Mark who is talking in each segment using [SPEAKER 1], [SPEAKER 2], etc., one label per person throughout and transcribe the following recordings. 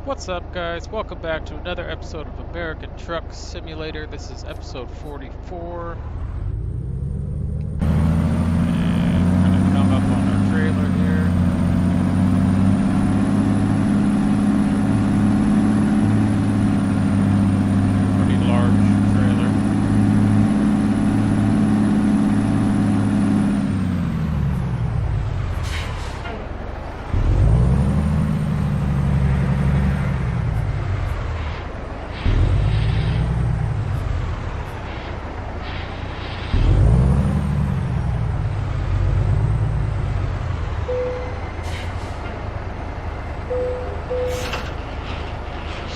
[SPEAKER 1] What's up, guys? Welcome back to another episode of American Truck Simulator. This is episode 44. And we're gonna come up on our trailer here. Pretty large trailer.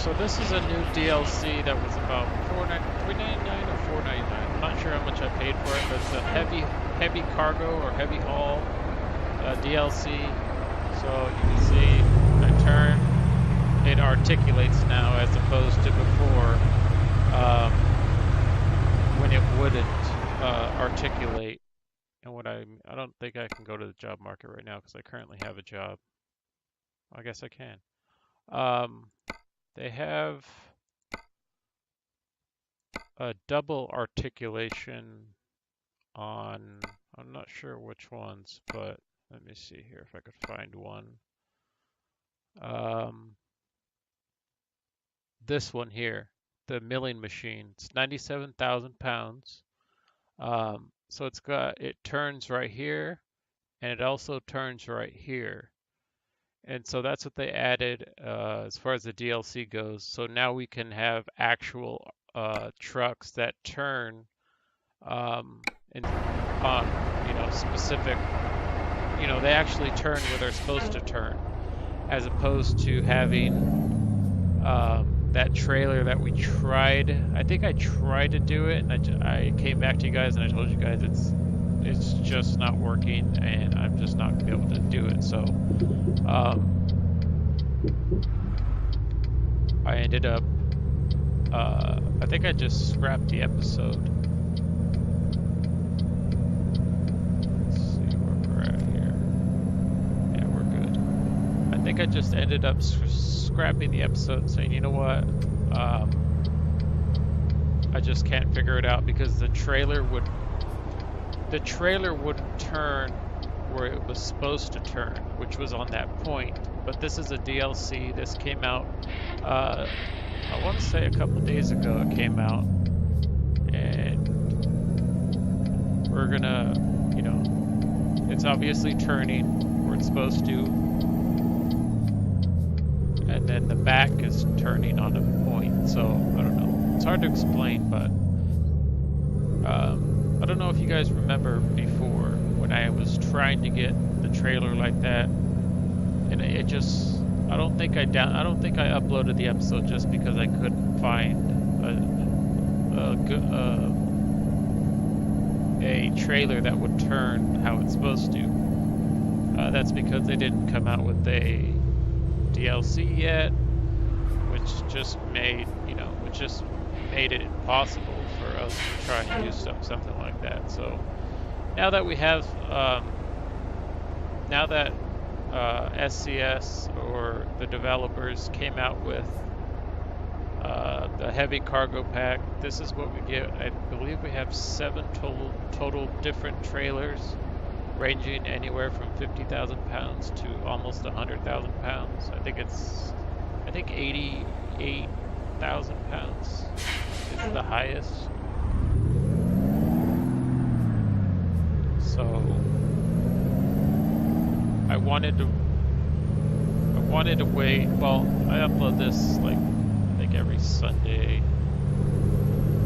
[SPEAKER 1] So this is a new DLC that was about $3.99 or $4.99. I'm not sure how much I paid for it, but it's a heavy cargo or heavy haul DLC. So you can see I turn, it articulates now as opposed to before when it wouldn't articulate. And what I don't think I can go to the job market right now because I currently have a job. I guess I can. They have a double articulation on, I'm not sure which ones, but let me see here if I could find one. This one here, the milling machine, it's 97,000 pounds. So it turns right here, and it also turns right here. And so that's what they added as far as the DLC goes. So now we can have actual trucks that turn on specific, they actually turn where they're supposed to turn, as opposed to having that trailer that we tried. I think I tried to do it, and I came back to you guys and I told you guys it's just not working, and I'm just not gonna be able to do it. So I ended up I think I just scrapped the episode. Let's see where we're at here. Yeah, we're good. I think I just ended up scrapping the episode and saying, you know what, I just can't figure it out because the trailer wouldn't turn where it was supposed to turn, which was on that point. But this is a DLC. This came out, I want to say a couple days ago it came out. And we're gonna, it's obviously turning where it's supposed to. And then the back is turning on a point. So, I don't know. It's hard to explain, but I don't know if you guys remember before when I was trying to get the trailer like that, and it just, I don't think I uploaded the episode just because I couldn't find a trailer that would turn how it's supposed to. That's because they didn't come out with a DLC yet, which just made it impossible for us to try and do something like that. So now that we have, now that SCS or the developers came out with the heavy cargo pack, this is what we get. I believe we have 7 total different trailers, ranging anywhere from 50,000 pounds to almost 100,000 pounds. I think 88,000 pounds is the highest. So I wanted to wait. Well, I upload this I think every Sunday,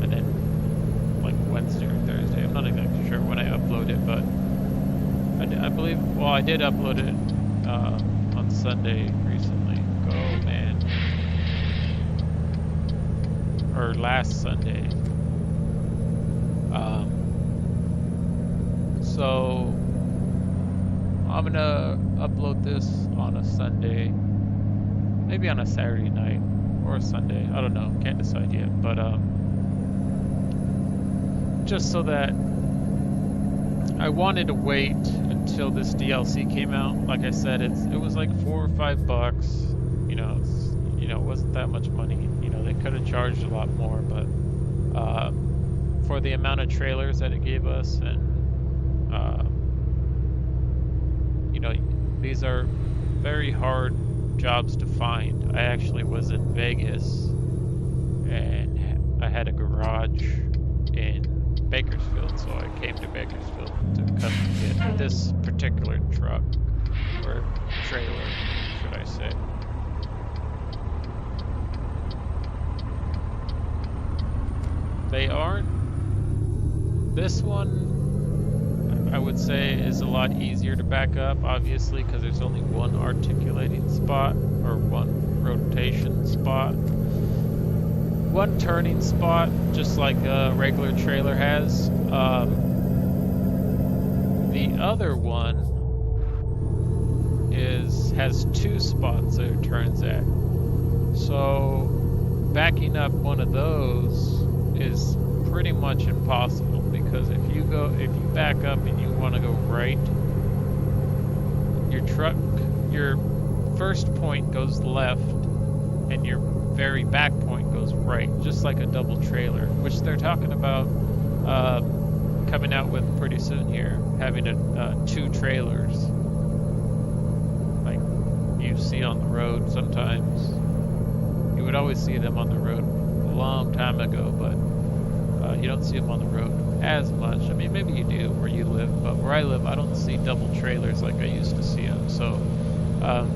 [SPEAKER 1] and then like Wednesday or Thursday. I'm not exactly sure when I upload it, but I believe. Well, I did upload it on Sunday recently. Go, man. Or last Sunday. So I'm gonna upload this on a Sunday, maybe on a Saturday night or a Sunday. I don't know, can't decide yet. But just so that I wanted to wait until this DLC came out. Like I said, it was like $4 or $5. wasn't that much money. You know, they could have charged a lot more, but for the amount of trailers that it gave us, and you know, these are very hard jobs to find. I actually was in Vegas, and I had a garage in Bakersfield, so I came to Bakersfield to custom get this particular truck, or trailer, should I say. They aren't. This one, I would say, is a lot easier to back up, obviously, because there's only one articulating spot, or one rotation spot. One turning spot, just like a regular trailer has. The other one has two spots that it turns at. So backing up one of those is pretty much impossible, because if you back up and you want to go right, your first point goes left and your very back point goes right, just like a double trailer, which they're talking about coming out with pretty soon here, having two trailers like you see on the road sometimes. You would always see them on the road a long time ago, but you don't see them on the road as much. I mean, maybe you do where you live, but where I live, I don't see double trailers like I used to see them. So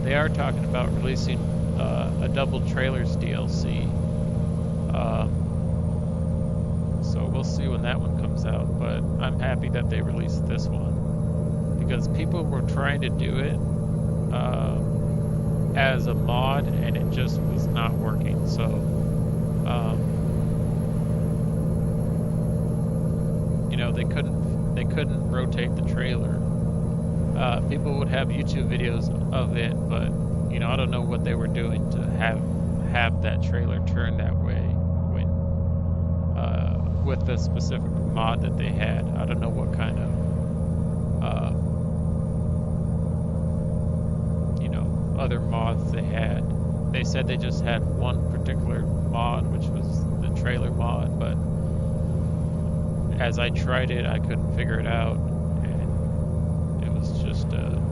[SPEAKER 1] they are talking about releasing a double trailers DLC. So we'll see when that one comes out, but I'm happy that they released this one, because people were trying to do it as a mod, and it just was not working. So you know, they couldn't rotate the trailer. People would have YouTube videos of it, but you know, I don't know what they were doing to have that trailer turn that way when with the specific mod that they had. I don't know what kind of you know, other mods they had. They said they just had one particular mod, which was the trailer mod, but as I tried it, I couldn't figure it out, and it was just a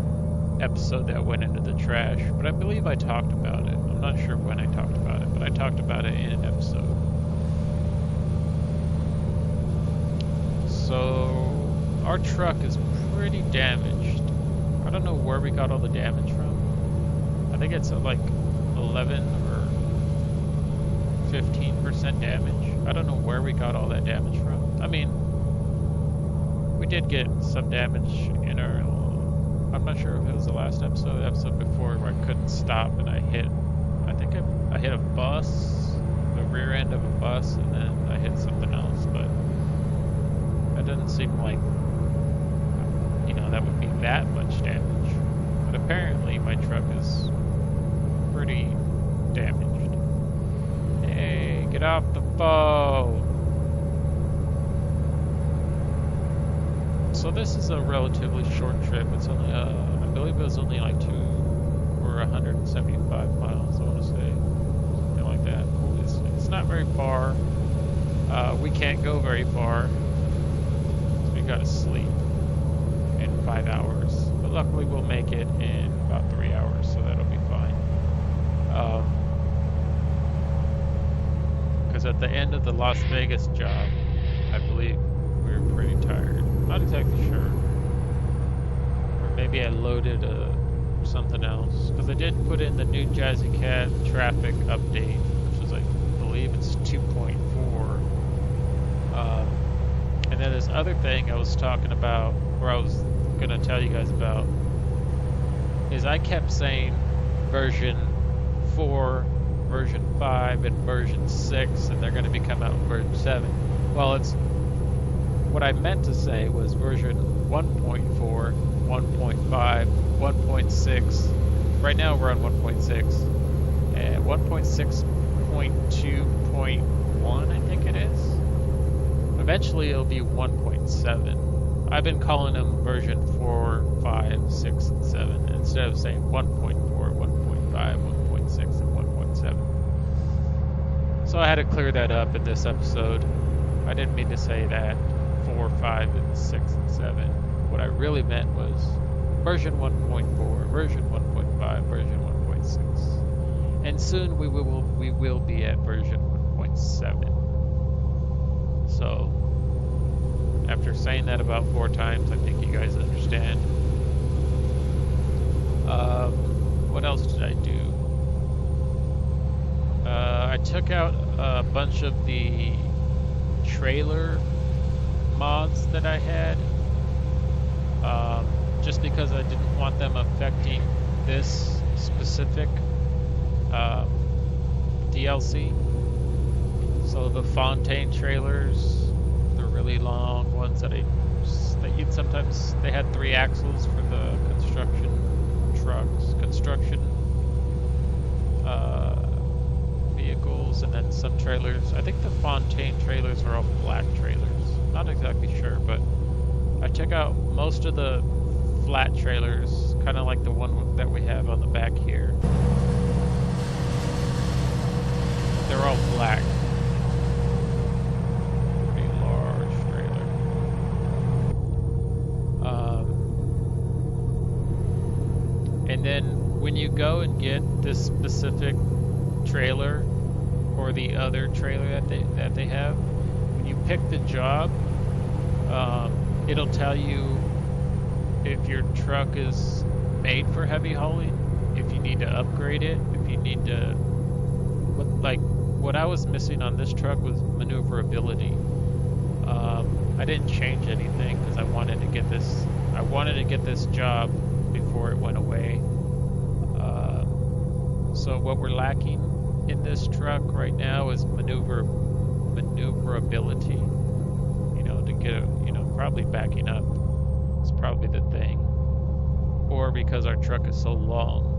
[SPEAKER 1] episode that went into the trash. But I believe I talked about it. I'm not sure when I talked about it, but I talked about it in an episode. So our truck is pretty damaged. I don't know where we got all the damage from. I think it's like 11 or 15% damage. I don't know where we got all that damage from. I mean, we did get some damage in our, I'm not sure if it was the last episode, the episode before, where I couldn't stop and I hit a bus, the rear end of a bus, and then I hit something else, but that doesn't seem like, you know, that would be that much damage. But apparently my truck is pretty damaged. Hey, get off the phone! So this is a relatively short trip. It's only, I believe it was only like 175 miles, I want to say, something like that. It's not very far. We can't go very far. So we gotta sleep in 5 hours. But luckily we'll make it in about 3 hours, so that'll be fine. Because at the end of the Las Vegas job, I believe we were pretty tired. Not exactly sure. Or maybe I loaded something else. Because I did put in the new Jazzy Cat traffic update, which is, I believe it's 2.4. And then this other thing I was talking about, or I was going to tell you guys about, is I kept saying version 4, version 5, and version 6, and they're going to be coming out in version 7. Well, what I meant to say was version 1.4, 1.5, 1.6. Right now we're on 1.6. And 1.6.2.1, I think it is. Eventually it'll be 1.7. I've been calling them version 4, 5, 6, and 7 instead of saying 1.4, 1.5, 1.6, and 1.7. So I had to clear that up in this episode. I didn't mean to say that 4, 5, and 6, and 7. What I really meant was version 1.4, version 1.5, version 1.6. And soon we will be at version 1.7. So after saying that about 4 times, I think you guys understand. What else did I do? I took out a bunch of the trailer mods that I had, just because I didn't want them affecting this specific DLC. So the Fontaine trailers, the really long ones that you'd sometimes, they had 3 axles for the construction trucks, construction vehicles, and then some trailers. I think the Fontaine trailers are all black trailers. Not exactly sure, but I took out most of the flat trailers, kind of like the one that we have on the back here. They're all black. Pretty large trailer. And then when you go and get this specific trailer or the other trailer that they have, when you pick the job, it'll tell you if your truck is made for heavy hauling, if you need to upgrade it, if you need to, what I was missing on this truck was maneuverability. I didn't change anything because I wanted to get this job before it went away. So what we're lacking in this truck right now is maneuverability. You know, to get probably backing up is probably the thing, or because our truck is so long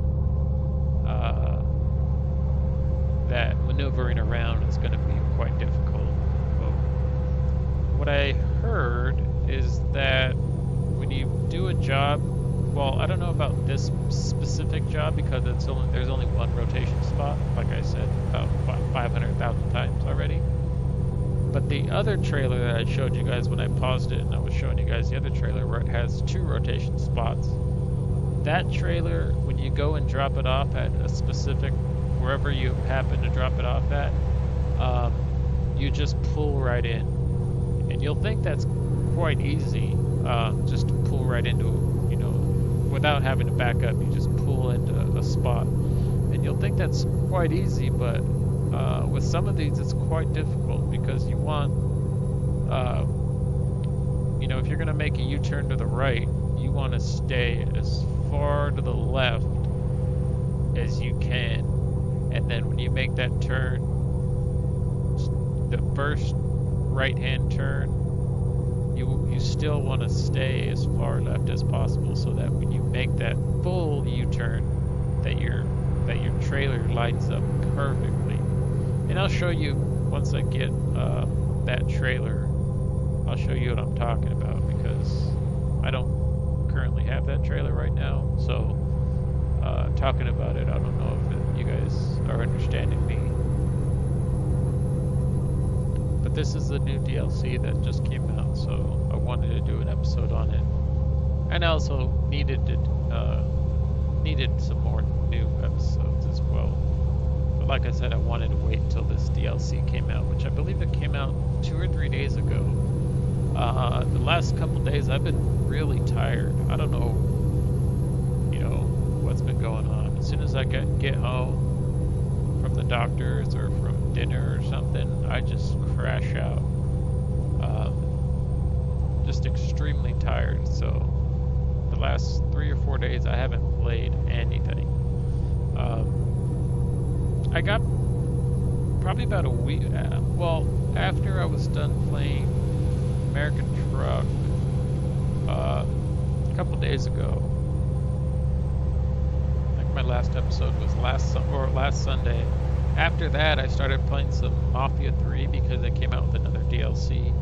[SPEAKER 1] that maneuvering around is going to be quite difficult. But what I heard is that when you do a job, well, I don't know about this specific job because there's only one rotation spot, like I said about 500,000 times already. But the other trailer that I showed you guys when I paused it, and I was showing you guys the other trailer where it has 2 rotation spots. That trailer, when you go and drop it off at a specific, wherever you happen to drop it off at, you just pull right in. And you'll think that's quite easy, just to pull right into, without having to back up, you just pull into a spot. And you'll think that's quite easy, but with some of these it's quite difficult because you want, if you're going to make a U-turn to the right, you want to stay as far to the left as you can. And then when you make that turn, the first right-hand turn, you still want to stay as far left as possible so that when you make that full U-turn, that your trailer lines up perfectly. And I'll show you once I get that trailer. I'll show you what I'm talking about because I don't currently have that trailer right now. So talking about it, I don't know if you guys are understanding me. But this is the new DLC that just came out, so I wanted to do an episode on it. And I also needed some more new episodes as well. But like I said, I wanted to wait until this DLC came out, which I believe it came out 2 or 3 days ago. The last couple days I've been really tired. I don't know, what's been going on. As soon as I get home from the doctor's or from dinner or something, I just crash out. Just extremely tired. So the last 3 or 4 days I haven't played anything. I got probably about a week, after I was done playing American Truck a couple days ago. I think my last episode was last Sunday. After that, I started playing some Mafia 3 because they came out with another DLC,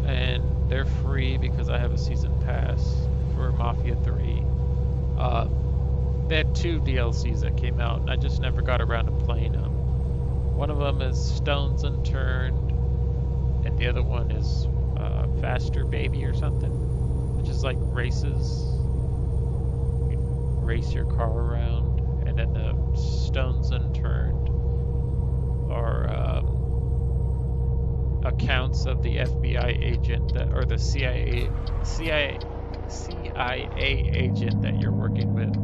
[SPEAKER 1] and they're free because I have a season pass for Mafia 3. They had 2 DLCs that came out, and I just never got around to playing them. One of them is Stones Unturned, and the other one is Faster Baby or something, which is like races. You race your car around, and then the Stones Unturned are accounts of the FBI agent that, or the CIA agent that you're working with.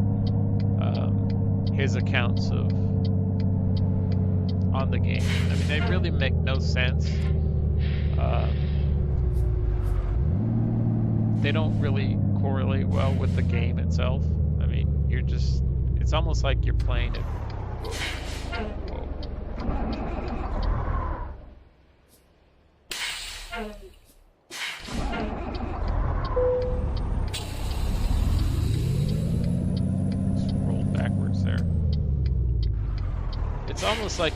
[SPEAKER 1] His accounts of on the game. I mean, they really make no sense. They don't really correlate well with the game itself. I mean, you're just, it's almost like you're playing it. Whoa. Just rolled backwards there. It's almost like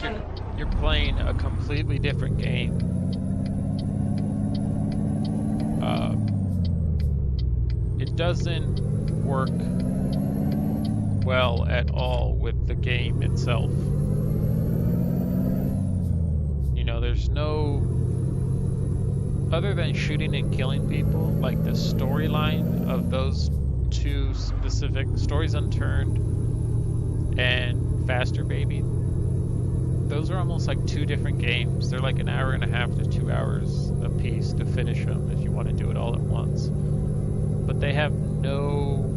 [SPEAKER 1] you're playing a completely different game. It doesn't work well at all with the game itself. You know, there's no, other than shooting and killing people, like the storyline of those two specific Stories Unturned and Faster Baby, those are almost like two different games. They're like an hour and a half to 2 hours a piece to finish them if you want to do it all at once. But they have no,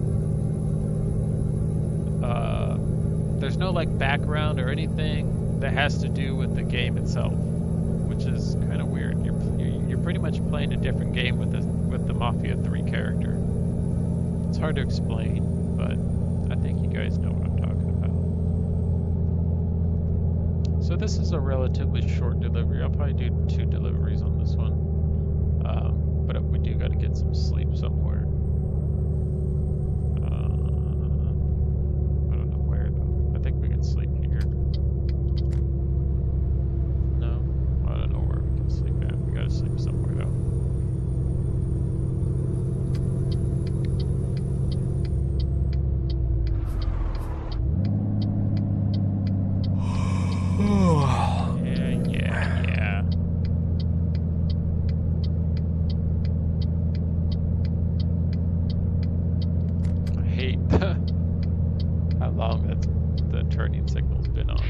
[SPEAKER 1] there's no like background or anything that has to do with the game itself, which is kind of weird. You're pretty much playing a different game with the Mafia 3 character. It's hard to explain, but I think you guys know what I'm talking about. So this is a relatively short delivery. I'll probably do 2 deliveries on this one, but we do got to get some sleep somewhere. I don't know where though. I think we can sleep here. No, I don't know where we can sleep at. We got to sleep somewhere though. Yeah. I hate how long the turning signal's been on.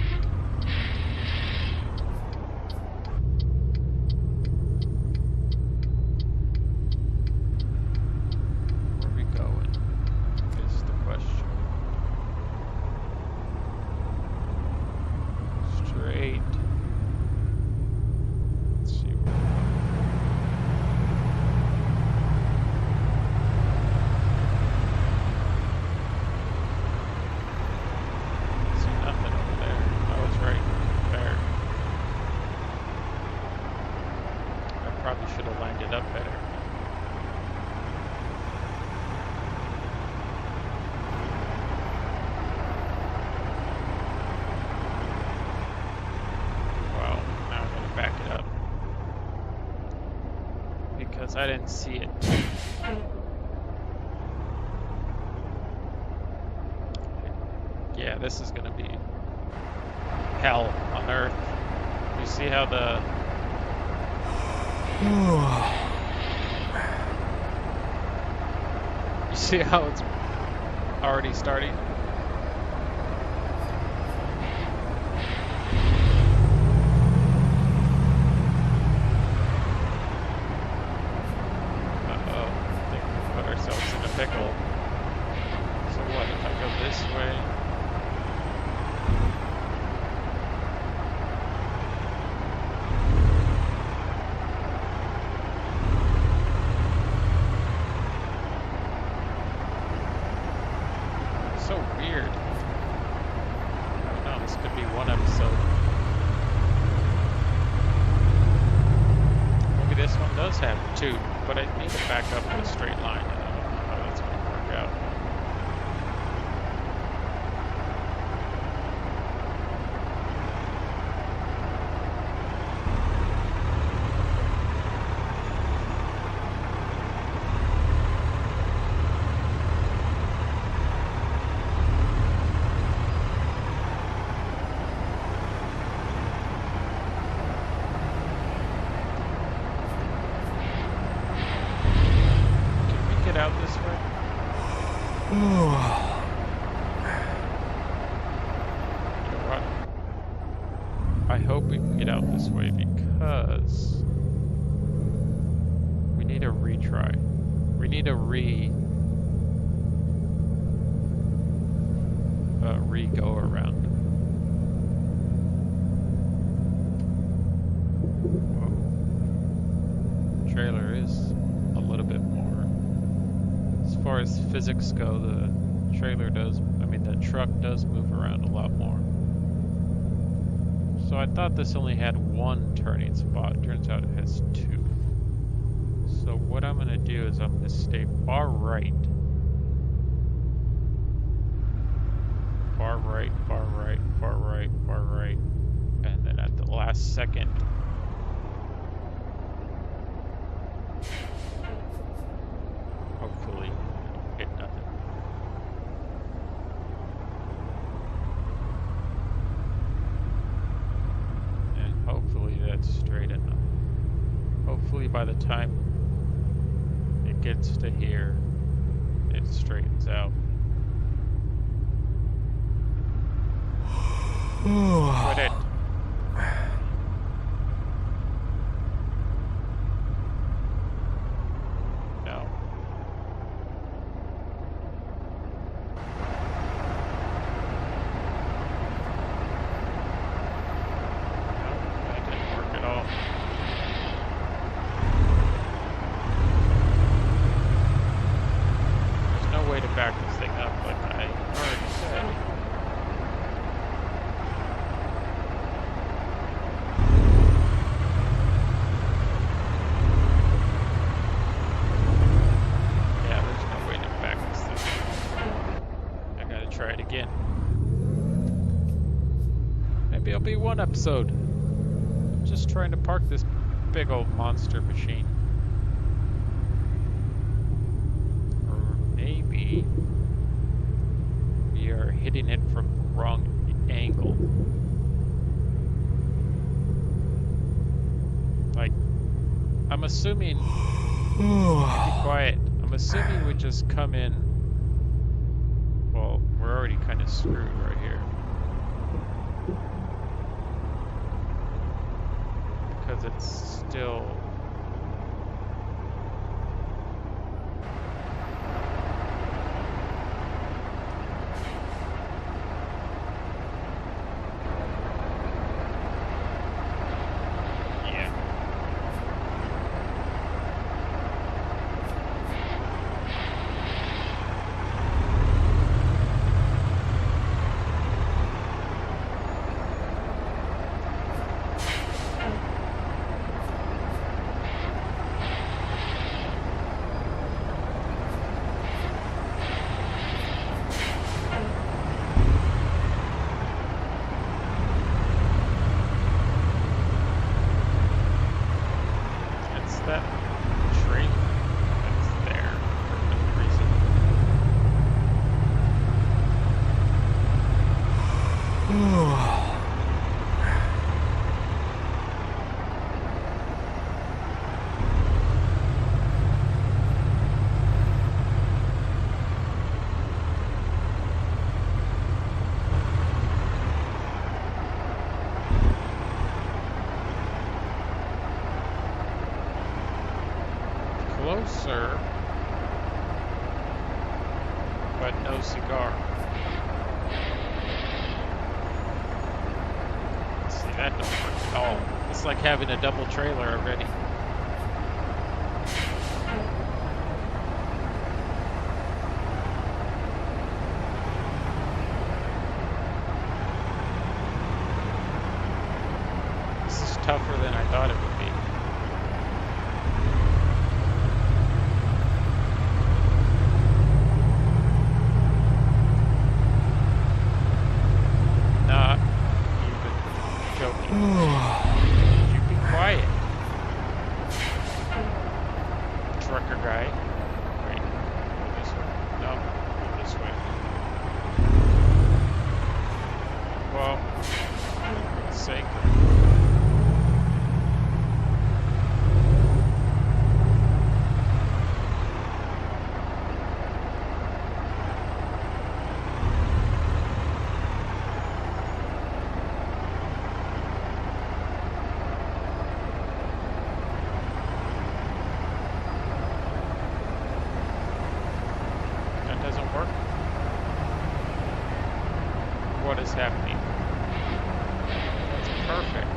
[SPEAKER 1] Where are we going is the question. Straight. Let's see where we're going. See nothing over there. I was right there. I probably should have lined it up better. Well, now I'm gonna back it up because I didn't see it. Yeah, this is gonna be hell on earth. You see how the you see how it's already starting? Uh-oh, I think we put ourselves in a pickle. So what if I go this way? So weird. I don't know, this could be one episode. Maybe this one does have 2, but I need to back up in a straight line. I don't know how that's going to work out. I hope we can get out this way because we need a retry. We need a re-go around. Whoa. Trailer is a little bit more. As far as physics go, the truck does move around a lot more. So I thought this only had one turning spot. Turns out it has two. So what I'm going to do is I'm going to stay far right. Far right, far right, far right, far right. And then at the last second, hopefully hit nothing. Hopefully that's straight enough. Hopefully by the time it gets to here, it straightens out. Quit it. No. Back this thing up like I already said. Yeah, there's no way to back this thing up. I gotta try it again. Maybe it'll be one episode. I'm just trying to park this big old monster machine. Maybe we are hitting it from the wrong angle. Like, I'm assuming, be quiet, I'm assuming we just come in, well, we're already kind of screwed right here. Because it's still... Closer, but no cigar. See, that don't work at all. It's like having a double trailer already. This is tougher than I thought it would be. You be quiet. Trucker guy. Wait, go this way. No, go this way. Well, for God's sake. Perfect.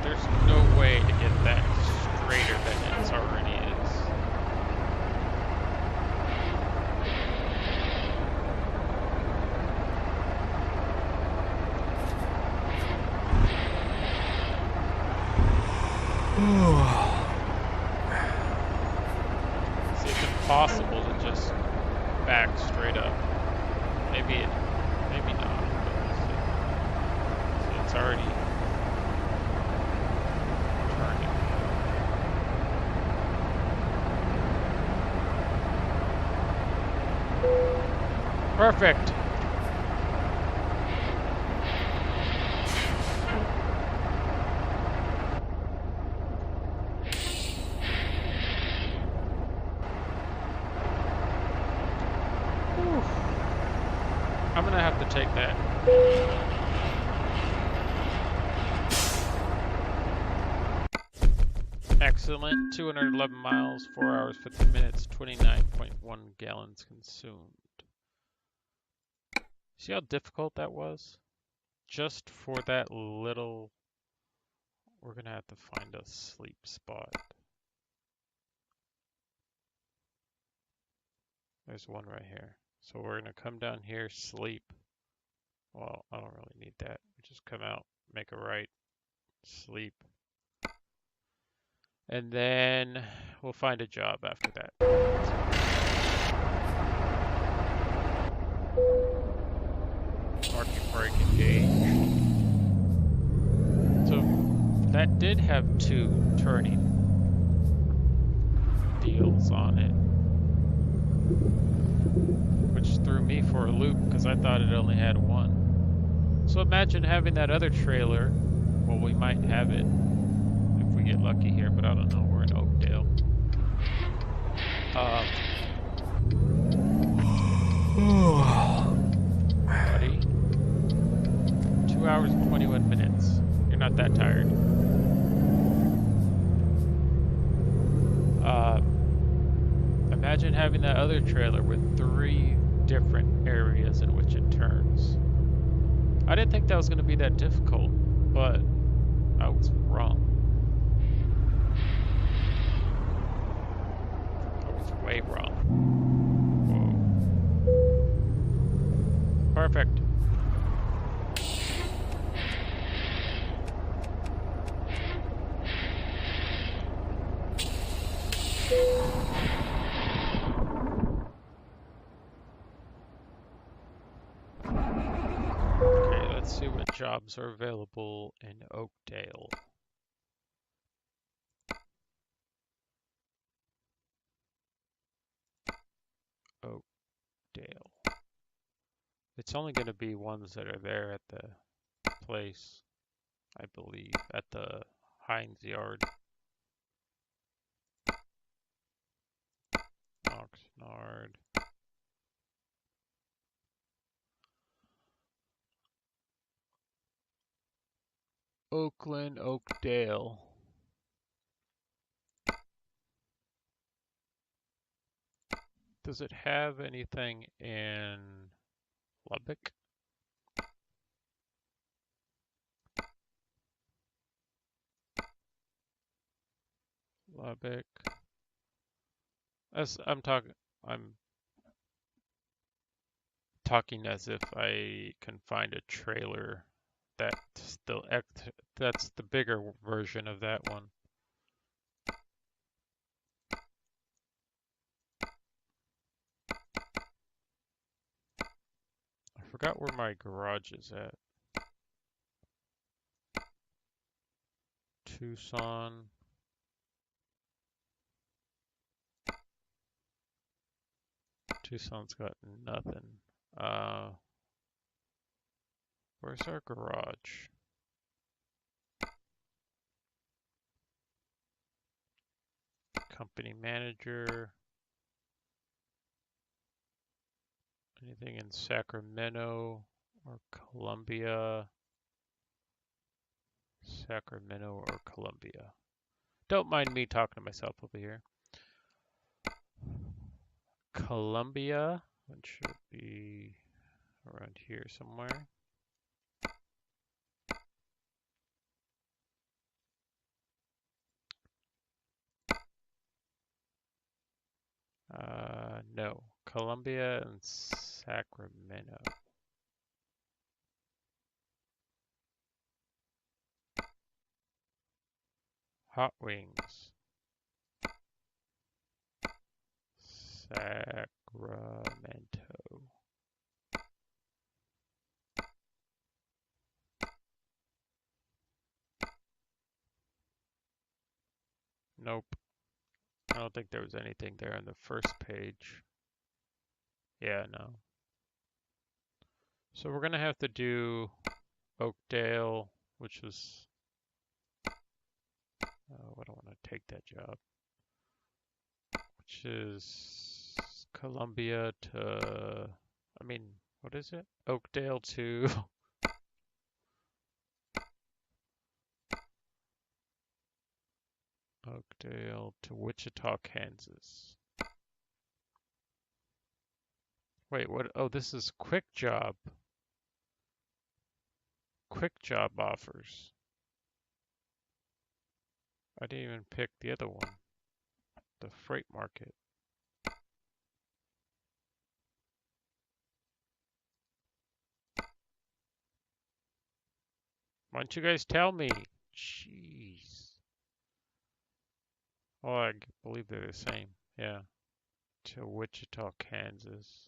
[SPEAKER 1] There's no way to get that straighter than it already is. See, it's impossible to just back straight up. Maybe not. But we'll see. See, it's already turning. Perfect. I'm gonna have to take that. Excellent. 211 miles, 4 hours, 50 minutes, 29.1 gallons consumed. See how difficult that was? Just for that little... We're gonna have to find a sleep spot. There's one right here. So we're gonna come down here, sleep. Well, I don't really need that. Just come out, make a right, sleep. And then we'll find a job after that. Parking brake engaged. So that did have two turning deals on it, which threw me for a loop because I thought it only had one. So imagine having that other trailer. Well, we might have it if we get lucky here, but I don't know. We're in Oakdale. Buddy, 2 hours and 21 minutes. You're not that tired. Imagine having that other trailer with 3 different areas in which it turns. I didn't think that was going to be that difficult, but I was wrong. I was way wrong. Whoa. Perfect. Okay, let's see what jobs are available in Oakdale. Oakdale. It's only going to be ones that are there at the place, I believe, at the Heinz yard. Oxnard. Oakland, Oakdale. Does it have anything in Lubbock? Lubbock. I'm talking as if I can find a trailer that's the bigger version of that one. I forgot where my garage is at. Tucson. Tucson's got nothing. Where's our garage? Company manager. Anything in Sacramento or Columbia? Sacramento or Columbia? Don't mind me talking to myself over here. Columbia, which should be around here somewhere. No, Columbia and Sacramento. Hot Wings. Sacramento. Nope. I don't think there was anything there on the first page. Yeah, no. So we're gonna have to do Oakdale, which was, I don't want to take that job, which is Columbia to, I mean, what is it? Oakdale to Oakdale to Wichita, Kansas. Wait, what? Oh, this is quick job. Quick job offers. I didn't even pick the other one. The freight market. Why don't you guys tell me? Jeez. Oh, I believe they're the same. Yeah. To Wichita, Kansas.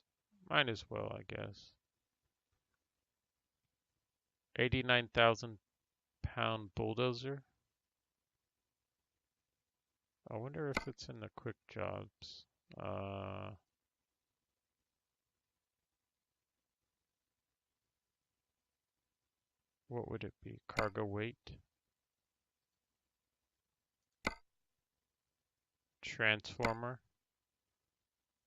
[SPEAKER 1] Might as well, I guess. 89,000 pound bulldozer. I wonder if it's in the quick jobs. What would it be? Cargo weight? Transformer?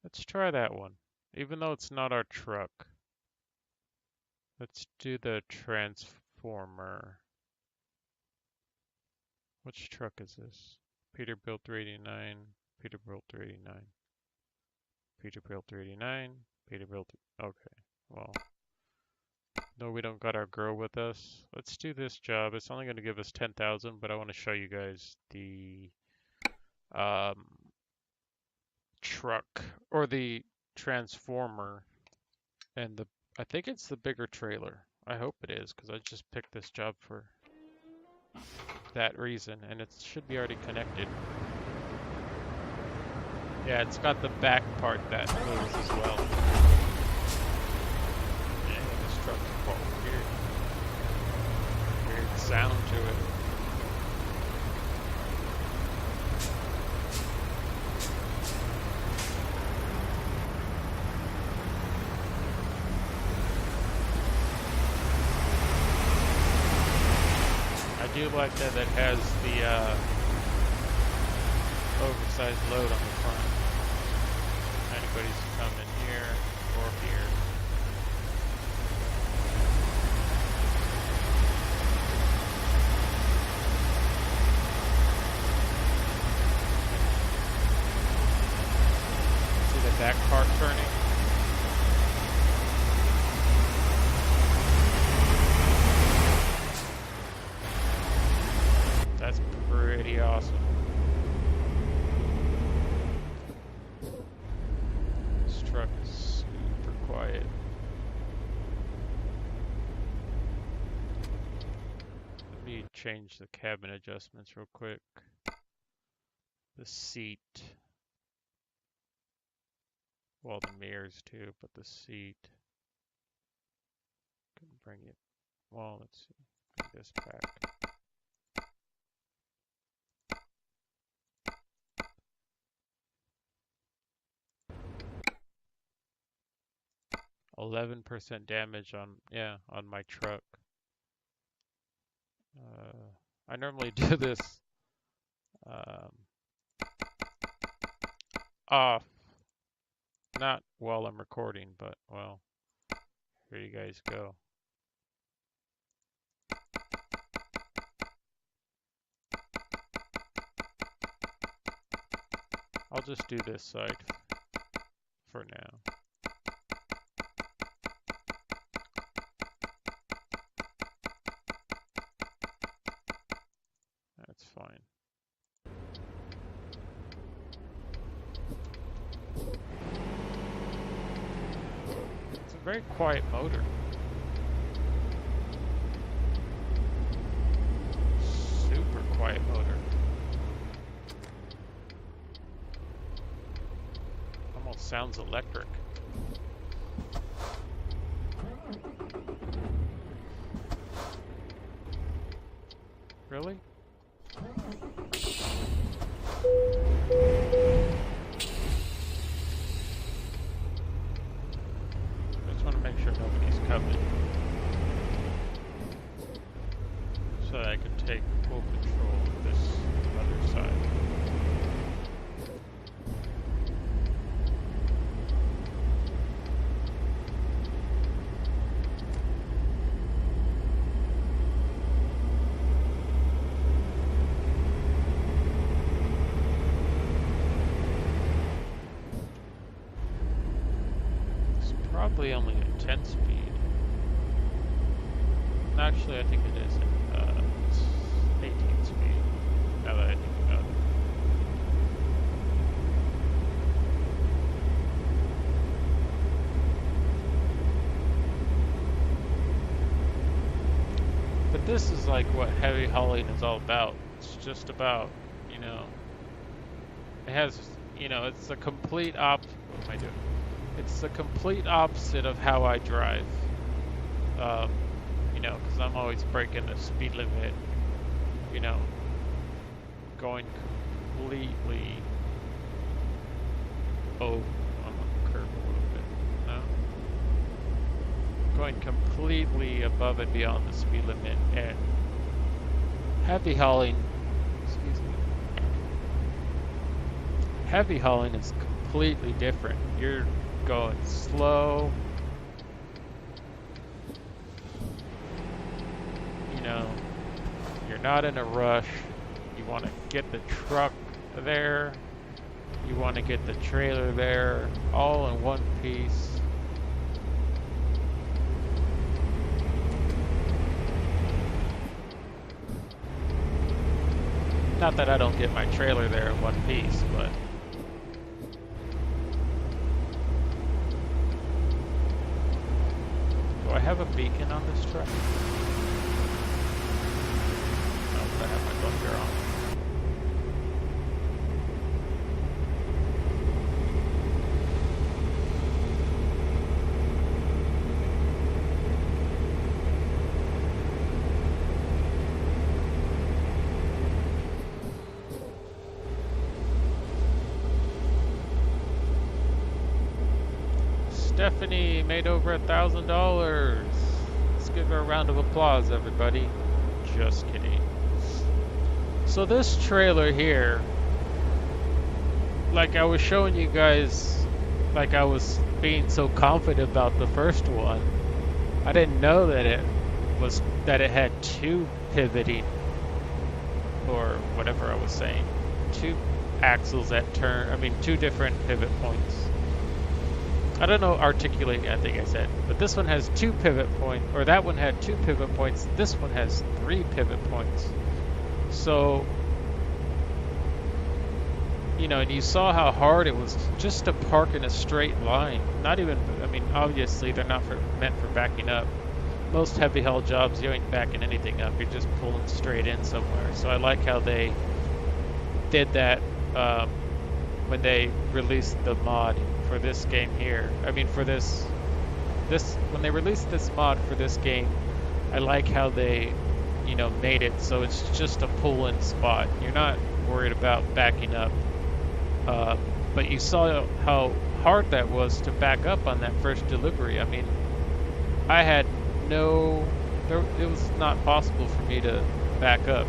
[SPEAKER 1] Let's try that one. Even though it's not our truck. Let's do the transformer. Which truck is this? Peterbilt 389, Peterbilt 389, Peterbilt 389, Peterbilt. Okay, well, no, we don't got our girl with us. Let's do this job. It's only going to give us 10,000, but I want to show you guys the truck or the transformer and the. I think it's the bigger trailer. I hope it is because I just picked this job for that reason, and it should be already connected. Yeah, it's got the back part that moves as well. Yeah, this truck's got weird sound to it. I do like that it has the oversized load on the front. Anybody's coming here or here. See the back part turning? That's pretty awesome. This truck is super quiet. Let me change the cabin adjustments real quick. The seat. Well, the mirrors too, but the seat. Can bring it. Well, let's see. Bring this back. 11% damage on my truck. I normally do this off, not while I'm recording, but well, here you guys go. I'll just do this side for now. That's fine. It's a very quiet motor. Super quiet motor. Almost sounds electric. Really? Make sure nobody's coming so that I can take full control of this other side. It's probably only 10 speed. Actually, I think it is. It's 18 speed. Now that I think about it. But this is like what heavy hauling is all about. It's just about, you know, it has, you know, it's a complete what am I doing? It's the complete opposite of how I drive, you know, because I'm always breaking the speed limit, you know, going completely I'm on the curve a little bit, no? Going completely above and beyond the speed limit, and heavy hauling, excuse me, heavy hauling is completely different. You're going slow, you know, you're not in a rush, you want to get the truck there, you want to get the trailer there, all in one piece. Not that I don't get my trailer there in one piece, but do I have a beacon on this truck? No, but I have my bunker on. Stephanie made over $1,000. Let's give her a round of applause, everybody. Just kidding. So this trailer here, like I was showing you guys, like I was being so confident about the first one, I didn't know that it had two pivoting, or whatever I was saying, two axles at turn. I mean, two different pivot points. I don't know articulating, I think I said, but this one has two pivot points, or that one had two pivot points, this one has 3 pivot points. So, you know, and you saw how hard it was just to park in a straight line. Not even, I mean, obviously they're not meant for backing up. Most heavy haul jobs, you ain't backing anything up, you're just pulling straight in somewhere. So I like how they did that when they released the mod for this game here. I mean, for this when they released this mod for this game, I like how they, you know, made it so it's just a pull-in spot. You're not worried about backing up. But you saw how hard that was to back up on that first delivery. I mean, I had it was not possible for me to back up.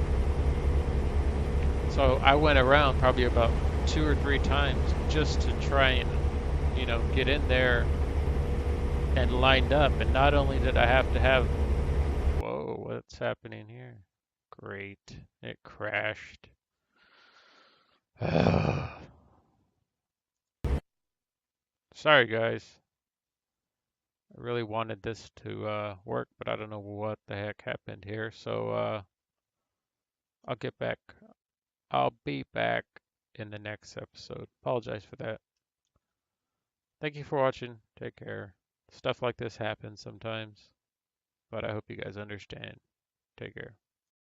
[SPEAKER 1] So I went around probably about 2 or 3 times just to try and, you you know, get in there and lined up. And not only did I have to have, whoa, what's happening here? Great, it crashed. Sorry guys, I really wanted this to work, but I don't know what the heck happened here. So I'll get back. I'll be back in the next episode. Apologize for that. Thank you for watching. Take care. Stuff like this happens sometimes, but I hope you guys understand. Take care.